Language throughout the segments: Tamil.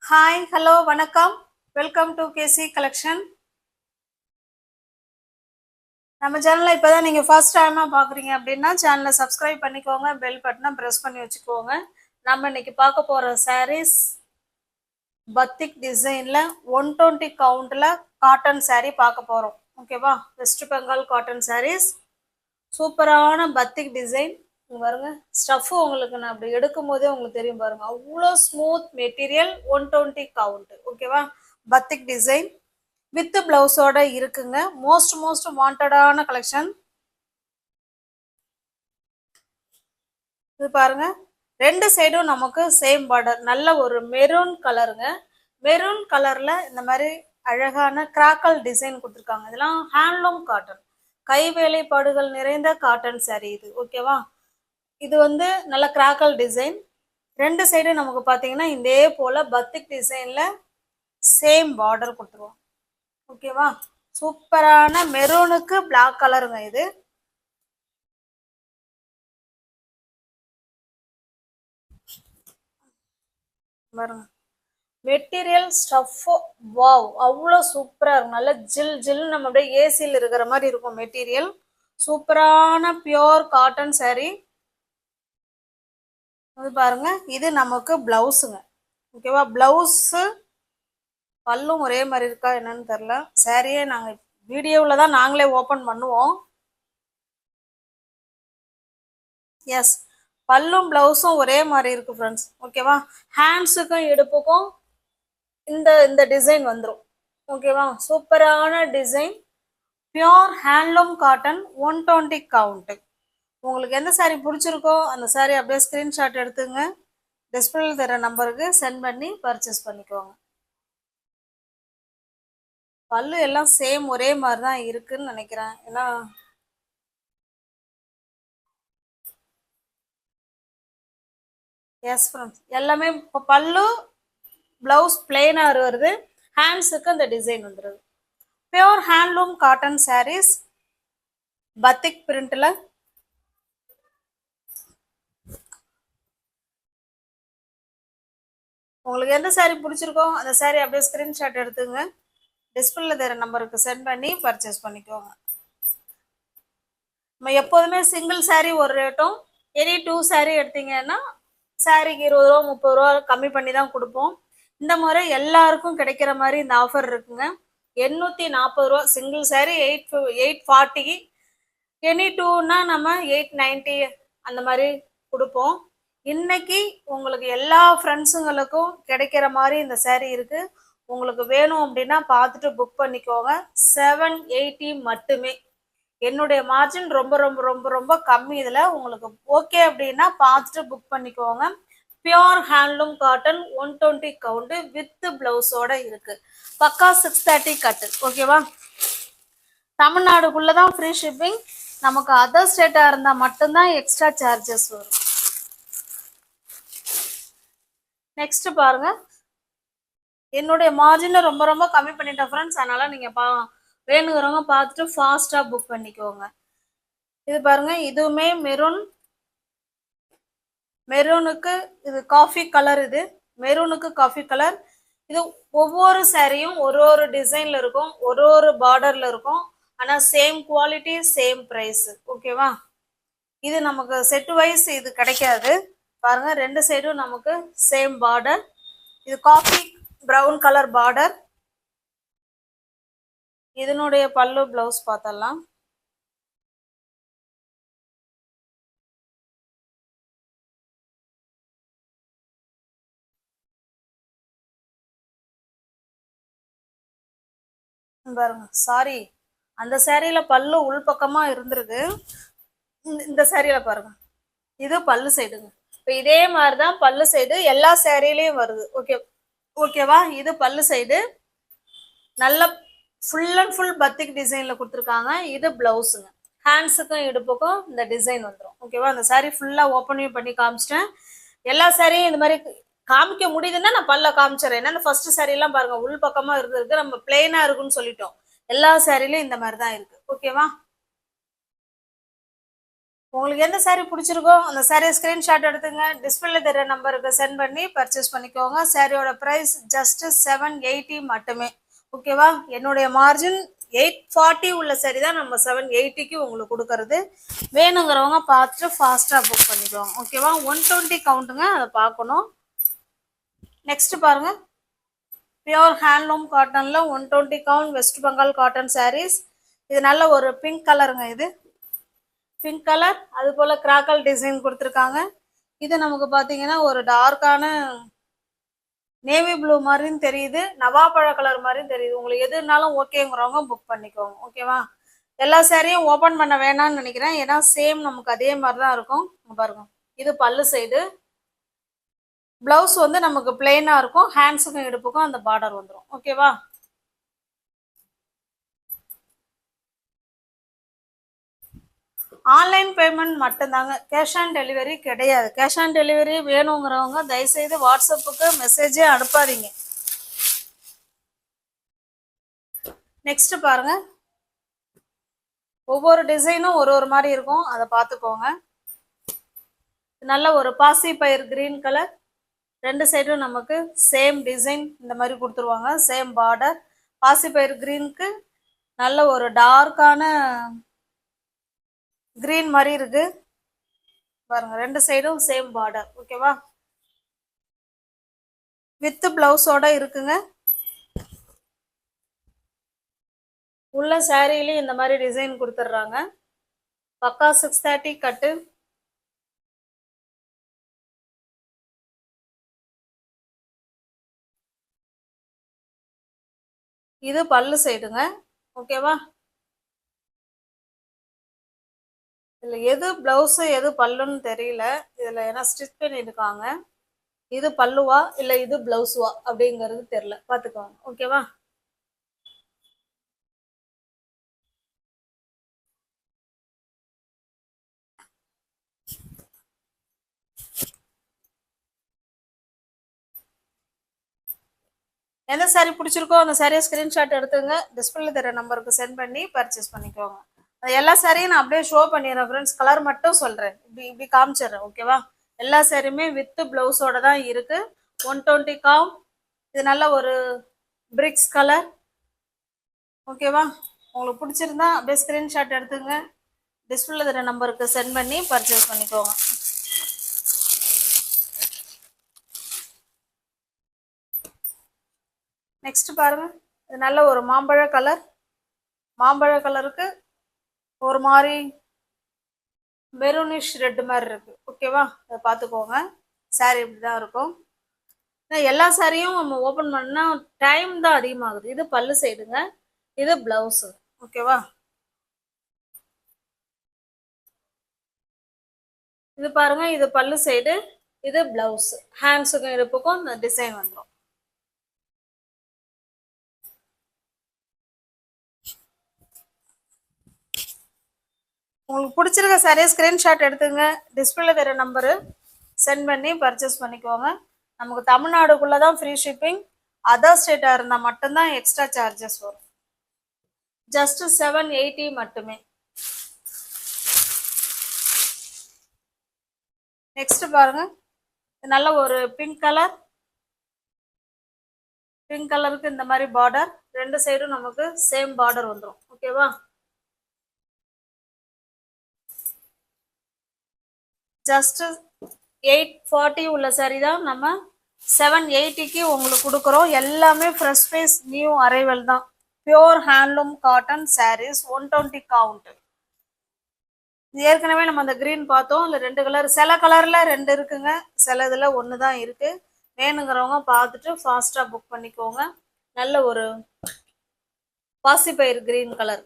ஹாய் ஹலோ வணக்கம். Welcome to KC collection. நம்ம சேனலை இப்போதான் நீங்கள் ஃபர்ஸ்ட் டைமாக பார்க்குறீங்க அப்படின்னா சேனலை சப்ஸ்கிரைப் பண்ணிக்கோங்க, பெல் பட்டனை ப்ரெஸ் பண்ணி வச்சுக்கோங்க. நம்ம இன்னைக்கு பார்க்க போகிற சாரீஸ் பத்திக் டிசைனில் 120 கவுண்டில் காட்டன் saree பார்க்க போகிறோம். ஓகேவா? வெஸ்ட் பெங்கால் காட்டன் சாரீஸ், சூப்பரான பத்திக் டிசைன். பாருங்க, ஸ்டஃப் உங்களுக்கு நான் அப்படி எடுக்கும் போதே உங்களுக்கு தெரியும் பாருங்க, அவ்வளோ ஸ்மூத் மெட்டீரியல். 120 கவுண்ட். ஓகேவா? பத்திக் டிசைன் வித் பிளவுஸோட இருக்குங்க. மோஸ்ட் வாண்டடான கலெக்ஷன் இது. பாருங்க, ரெண்டு சைடும் நமக்கு சேம் பார்டர், நல்ல ஒரு மெரூன் கலருங்க. மெரூன் கலர்ல இந்த மாதிரி அழகான கிராக்கல் டிசைன் கொடுத்துருக்காங்க. இதெல்லாம் ஹேண்ட்லூம் காட்டன், கை வேலைப்பாடுகள் நிறைந்த காட்டன் saree இது. ஓகேவா? இது வந்து நல்ல கிராக்கல் டிசைன். ரெண்டு சைடும் நமக்கு பார்த்தீங்கன்னா இதே போல பத்திக் டிசைன்ல சேம் பார்டர் கொடுத்துருவோம். ஓகேவா? சூப்பரான மெரூனுக்கு பிளாக் கலருங்க இது. பாருங்க, மெட்டீரியல் ஸ்டஃப் வாவ், அவ்வளோ சூப்பராக இருக்கும். நல்ல ஜில் ஜில், நம்ம அப்படியே ஏசியில் இருக்கிற மாதிரி இருக்கும் மெட்டீரியல். சூப்பரான பியோர் காட்டன் saree. அது பாருங்க, இது நமக்கு பிளவுஸுங்க. ஓகேவா? பிளவுஸு பல்லும் ஒரே மாதிரி இருக்கா என்னன்னு தெரில. சாரியே நாங்கள் வீடியோவில் தான் நாங்களே ஓப்பன் பண்ணுவோம். எஸ், பல்லும் பிளவுஸும் ஒரே மாதிரி இருக்கு ஃப்ரெண்ட்ஸ். ஓகேவா? ஹேண்ட்ஸுக்கும் இடுப்புக்கும் இந்த இந்த டிசைன் வந்துடும். ஓகேவா? சூப்பரான design, pure handloom cotton, 120 count. உங்களுக்கு எந்த சாரீ பிடிச்சிருக்கோ அந்த சாரீ அப்படியே ஸ்க்ரீன்ஷாட் எடுத்துங்க, டிஸ்பிளேல தர நம்பருக்கு சென்ட் பண்ணி பர்ச்சேஸ் பண்ணிக்கோங்க. பல்லு எல்லாம் சேம் ஒரே மாதிரி தான் இருக்குன்னு நினைக்கிறேன். ஏன்னா எஸ் ஃப்ரெண்ட்ஸ், எல்லாமே இப்போ பல்லு பிளவுஸ் பிளெயினாக வருது, ஹேண்ட்ஸுக்கு அந்த டிசைன் வந்துடுது. Pure handloom cotton sarees batik பிரிண்ட்ல. உங்களுக்கு எந்த சாரீ பிடிச்சிருக்கோ அந்த சாரீ அப்படியே ஸ்கிரீன்ஷாட் எடுத்துங்க, டிஸ்பிளேல தர நம்பருக்கு சென்ட் பண்ணி பர்ச்சேஸ் பண்ணிக்கோங்க. நம்ம எப்போதுமே சிங்கிள் சாரீ ஒரு ரேட்டும், எனி 2 சாரீ எடுத்தீங்கன்னா சாரீக்கு 20 ரூபா 30 ரூபா கம்மி பண்ணி தான் கொடுப்போம். இந்த முறை எல்லாருக்கும் கிடைக்கிற மாதிரி இந்த ஆஃபர் இருக்குங்க. 840 ரூபா சிங்கிள் சாரீ, 840. எனி 2னா நம்ம 890 அந்த மாதிரி கொடுப்போம். இன்னைக்கு உங்களுக்கு எல்லா ஃப்ரெண்ட்ஸுங்களுக்கும் கிடைக்கிற மாதிரி இந்த saree இருக்கு. உங்களுக்கு வேணும் அப்படின்னா பார்த்துட்டு புக் பண்ணிக்கோங்க. 780 மட்டுமே. என்னுடைய மார்ஜின் ரொம்ப ரொம்ப ரொம்ப ரொம்ப கம்மி. இதில் உங்களுக்கு ஓகே அப்படின்னா பார்த்துட்டு புக் பண்ணிக்கோங்க. Pure handloom cotton, 120 count with பிளவுஸோட இருக்கு. பக்கா 630 கட்டு. ஓகேவா? தமிழ்நாடுக்குள்ளதான் ஃப்ரீ ஷிப்பிங். நமக்கு அதர் ஸ்டேட்டா இருந்தா மட்டும்தான் எக்ஸ்ட்ரா சார்ஜஸ் வரும். நெக்ஸ்ட் பாருங்க, என்னுடைய மார்ஜினை ரொம்ப ரொம்ப கம்மி பண்ணிட்டேன் ஃப்ரெண்ட்ஸ். அதனால நீங்க வேணுங்கிறவங்க பார்த்துட்டு ஃபாஸ்டா புக் பண்ணிக்கோங்க. இது பாருங்க, இதுவுமே மெரூன், மெரூனுக்கு இது காஃபி கலர். இது மெரூனுக்கு காஃபி கலர். இது ஒவ்வொரு சாரியும் ஒரு ஒரு டிசைன்ல இருக்கும், ஒரு ஒரு பார்டர்ல இருக்கும். ஆனா சேம் குவாலிட்டி சேம் பிரைஸ். ஓகேவா? இது நமக்கு செட் வைஸ் இது கிடைக்காது. பாருங்க, ரெண்டு சைடும் நமக்கு சேம் பார்டர். இது காஃபி பிரவுன் கலர் பார்டர். இதனுடைய பல்லு பிளவுஸ் பார்த்தலாம். பாருங்க, சாரி, அந்த சாரியில பல்லு உள் பக்கமா இருந்திருக்கு. இந்த சாரியில பாருங்க, இது பல்லு சைடுங்க. இப்போ இதே மாதிரிதான் பல்லு சைடு எல்லா சாரிலையும் வருது. ஓகேவா? இது பல்லு சைடு நல்ல ஃபுல் அண்ட் ஃபுல் பத்திக் டிசைன்ல கொடுத்துருக்காங்க. இது பிளவுஸுங்க. ஹேண்ட்ஸுக்கும் இடுப்புக்கும் இந்த டிசைன் வந்துடும். ஓகேவா? அந்த சாரி ஃபுல்லா ஓப்பனிங் பண்ணி காமிச்சிட்டேன். எல்லா சாரியும் இந்த மாதிரி காமிக்க முடியுதுன்னா நான் பல்ல காமிச்சிடறேன். ஏன்னா ஃபர்ஸ்ட் சாரி எல்லாம் பாருங்க உள் பக்கமா இருந்திருக்கு, நம்ம பிளெயினா இருக்குன்னு சொல்லிட்டோம். எல்லா சாரிலையும் இந்த மாதிரி தான் இருக்கு. ஓகேவா? உங்களுக்கு எந்த saree பிடிச்சிருக்கோ அந்த saree ஸ்கிரீன்ஷாட் எடுத்துங்க, டிஸ்பிளேல தெரிய நம்பருக்கு சென்ட் பண்ணி பர்ச்சேஸ் பண்ணிக்கோங்க. சாரியோட பிரைஸ் ஜஸ்ட் 780 மட்டுமே. ஓகேவா? என்னுடைய மார்ஜின் 840 உள்ள சரி தான் நம்ம 780க்கு உங்களுக்கு கொடுக்கறது. வேணுங்கிறவங்க பார்த்துட்டு ஃபாஸ்ட்டாக புக் பண்ணிக்கோங்க. ஓகேவா? 120 கவுண்ட்டுங்க, அதை பார்க்கணும். நெக்ஸ்ட் பாருங்க, பியோர் ஹேண்ட்லூம் காட்டன்ல 120 count west Bengal cotton sarees. இது நல்ல ஒரு பிங்க் கலருங்க. இது பிங்க் கலர், அது போல கிராக்கல் டிசைன் கொடுத்துருக்காங்க. இது நமக்கு பார்த்தீங்கன்னா ஒரு டார்க்கான நேவி ப்ளூ மாதிரியும் தெரியுது, நவாப்பழ கலர் மாதிரியும் தெரியுது. உங்களுக்கு எதுனாலும் ஓகேங்கிறவங்க புக் பண்ணிக்கோங்க. ஓகேவா? எல்லா சாரியும் ஓப்பன் பண்ண வேணாம்னு நினைக்கிறேன், ஏன்னா சேம் நமக்கு அதே மாதிரி தான் இருக்கும். பாருங்க, இது பல்லு சைடு. பிளவுஸ் வந்து நமக்கு பிளெயினா இருக்கும், ஹேண்ட்ஸுக்கும் இடுப்புக்கும் அந்த பார்டர் வந்துடும். ஓகேவா? ஆன்லைன் பேமெண்ட் மட்டும்தாங்க, கேஷ் ஆன் டெலிவரி கிடையாது. கேஷ் ஆன் டெலிவரி வேணுங்கிறவங்க தயவுசெய்து வாட்ஸ்அப்புக்கு மெசேஜே அனுப்பாதீங்க. நெக்ஸ்ட் பாருங்க, ஒவ்வொரு டிசைனும் ஒரு ஒரு மாதிரி இருக்கும், அதை பார்த்துக்கோங்க. நல்ல ஒரு பாசி பயிர் கிரீன் கலர், ரெண்டு சைடும் நமக்கு சேம் டிசைன் இந்த மாதிரி கொடுத்துருவாங்க, சேம் பார்டர். பாசி பயிர் கிரீனுக்கு நல்ல ஒரு டார்க்கான கிரீன் மாதிரி இருக்கு பாருங்க, ரெண்டு சைடும் சேம் பார்டர். ஓகேவா? வித் பிளவுஸோட இருக்குங்க. உள்ள சாரிலையும் இந்த மாதிரி டிசைன் கொடுத்துட்றாங்க. பக்கா 630 கட்டு. இது பல்லு சைடுங்க. ஓகேவா? இதுல எது பிளவுஸ் எது பல்லுன்னு தெரியல, இதுல ஏன்னா ஸ்டிச் பண்ணியிருக்காங்க. இது பல்லுவா இல்ல இது பிளவுஸ்வா அப்படிங்கிறது தெரியல, பாத்துக்கோங்க. ஓகேவா? எந்த சாரி பிடிச்சிருக்கோ அந்த சாரியை ஸ்கிரீன்ஷாட் எடுத்துங்க, டிஸ்பிளேல தர நம்பருக்கு சென்ட் பண்ணி பர்ச்சேஸ் பண்ணிக்கோங்க. எல்லா சாரியும் நான் அப்படியே ஷோ பண்ணிடுறேன் ஃப்ரெண்ட்ஸ், கலர் மட்டும் சொல்றேன், இப்படி இப்படி காமிச்சிடுறேன். ஓகேவா? எல்லா சாரியுமே வித் பிளவுஸோட தான் இருக்கு. 120 கவுண்ட். இது நல்ல ஒரு பிரிக்ஸ் கலர். ஓகேவா? உங்களுக்கு பிடிச்சிருந்தா அப்படியே ஸ்கிரீன்ஷாட் எடுத்துங்க, டிஸ்பிளேல தர நம்பருக்கு சென்ட் பண்ணி பர்ச்சேஸ் பண்ணிக்கோங்க. நெக்ஸ்ட் பாருங்க, இது நல்ல ஒரு மாம்பழ கலர். மாம்பழ கலருக்கு ஒரு மாதிரி மெரூனிஷ் ரெட் மாதிரி இருக்கு. ஓகேவா? அதை பார்த்துக்கோங்க. சாரி இப்படிதான் இருக்கும். எல்லா சாரியும் நம்ம ஓப்பன் பண்ணா டைம் தான் அதிகமாகுது. இது பல்லு சைடுங்க, இது பிளவுஸ். ஓகேவா? இது பாருங்க, இது பல்லு சைடு, இது பிளவுஸ். ஹேண்ட்ஸுக்கும் இடுப்புக்கும் இந்த டிசைன் வந்துடும். உங்களுக்கு பிடிச்சிருக்க சாரியை ஸ்கிரீன்ஷாட் எடுத்துங்க, டிஸ்பிளேல தர நம்பரு சென்ட் பண்ணி பர்ச்சேஸ் பண்ணிக்கோங்க. நமக்கு தமிழ்நாடுக்குள்ள தான் ஃப்ரீ ஷிப்பிங், அதர் ஸ்டேட்டாக இருந்தால் மட்டும்தான் எக்ஸ்ட்ரா சார்ஜஸ் வரும். ஜஸ்ட் 780 மட்டுமே. நெக்ஸ்ட் பாருங்க, நல்ல ஒரு பிங்க் கலர். பிங்க் கலருக்கு இந்த மாதிரி பார்டர், ரெண்டு சைடும் நமக்கு சேம் பார்டர் வந்துடும். ஓகேவா? ஜஸ்ட் 840 உள்ள சாரி தான் நம்ம 780க்கு உங்களுக்கு கொடுக்குறோம். எல்லாமே ஃப்ரெஷ் ஃபேஸ் நியூ அரைவல் தான். Pure handloom cotton sarees, 120 count. ஏற்கனவே நம்ம அந்த கிரீன் பார்த்தோம், இல்லை ரெண்டு கலர், சில கலர்ல ரெண்டு இருக்குங்க, சில இதுல ஒன்று தான் இருக்கு. வேணுங்கிறவங்க பார்த்துட்டு ஃபாஸ்டா புக் பண்ணிக்கோங்க. நல்ல ஒரு பாசிப்பயிர் கிரீன் கலர்.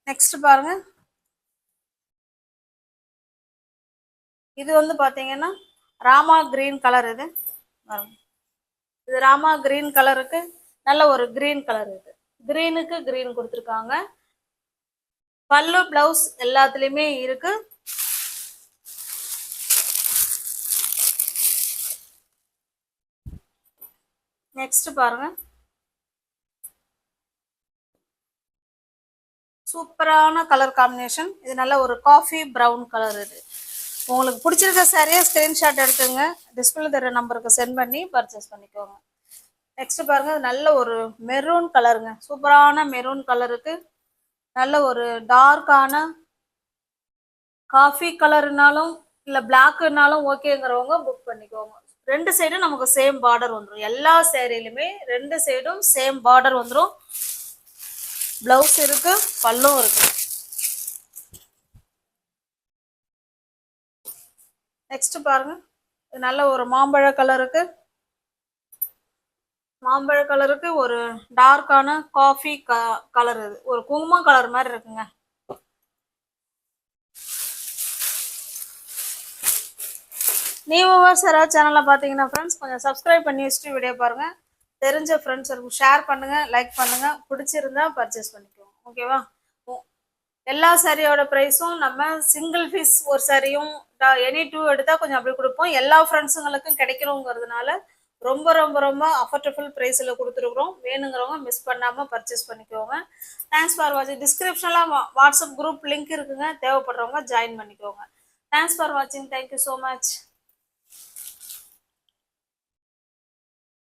நெக்ஸ்ட் பாருங்க, இது வந்து பாத்தீங்கன்னா ராமா கிரீன் கலர். இது ராமா கிரீன் கலருக்கு நல்ல ஒரு கிரீன் கலர். இது கிரீனுக்கு கிரீன் கொடுத்துருக்காங்க. பல்லு பிளவுஸ் எல்லாத்துலயுமே இருக்கு. நெக்ஸ்ட் பாருங்க, சூப்பரான கலர் காம்பினேஷன். இது நல்ல ஒரு காஃபி ப்ரௌன் கலர். இது உங்களுக்கு பிடிச்சிருக்க சாரியை ஸ்க்ரீன்ஷாட் எடுத்துங்க, டிஸ்பிளே தர நம்பருக்கு சென்ட் பண்ணி பர்ச்சேஸ் பண்ணிக்கோங்க. நெக்ஸ்ட் பாருங்க, நல்ல ஒரு மெரூன் கலருங்க. சூப்பரான மெரூன் கலருக்கு நல்ல ஒரு டார்க்கான காஃபி கலர்னாலும் இல்லை பிளாக்குனாலும் ஓகேங்கிறவங்க புக் பண்ணிக்கோங்க. ரெண்டு சைடும் நமக்கு சேம் பார்டர் வந்துடும். எல்லா சேரீலுமே ரெண்டு சைடும் சேம் பார்டர் வந்துடும். பிளவுஸ் இருக்கு, பல்லும் இருக்கு. நெக்ஸ்ட் பாருங்க, நல்ல ஒரு மாம்பழ கலருக்கு ஒரு டார்க்கான காஃபி கலர். இது ஒரு குங்குமம் கலர் மாதிரி இருக்குங்க. நியூ வியூவர்ஸ் யாராவது சேனலில் பார்த்தீங்கன்னா ஃப்ரெண்ட்ஸ் கொஞ்சம் சப்ஸ்கிரைப் பண்ணி வச்சுட்டு வீடியோ பாருங்கள். தெரிஞ்ச ஃப்ரெண்ட்ஸ் இருக்கும் ஷேர் பண்ணுங்கள், லைக் பண்ணுங்கள். பிடிச்சிருந்தா பர்ச்சேஸ் பண்ணிக்கோங்க. ஓகேவா? எல்லா சாரியோட ப்ரைஸும் நம்ம சிங்கிள் பீஸ் ஒரு சாரியும் எனி 2 எடுத்தால் கொஞ்சம் அப்படி கொடுப்போம். எல்லா ஃப்ரெண்ட்ஸுங்களுக்கும் கிடைக்கணுங்கிறதுனால ரொம்ப ரொம்ப ரொம்ப அஃபோர்டபுள் ப்ரைஸில் கொடுத்துருக்குறோம். வேணுங்கிறவங்க மிஸ் பண்ணாமல் பர்ச்சேஸ் பண்ணிக்கோங்க. தேங்க்ஸ் ஃபார் வாட்சிங். டிஸ்கிரிப்ஷனில் வாட்ஸ்அப் குரூப் லிங்க் இருக்குங்க, தேவைப்படுறவங்க ஜாயின் பண்ணிக்கோங்க. தேங்க்ஸ் ஃபார் வாட்சிங். Thank you so much.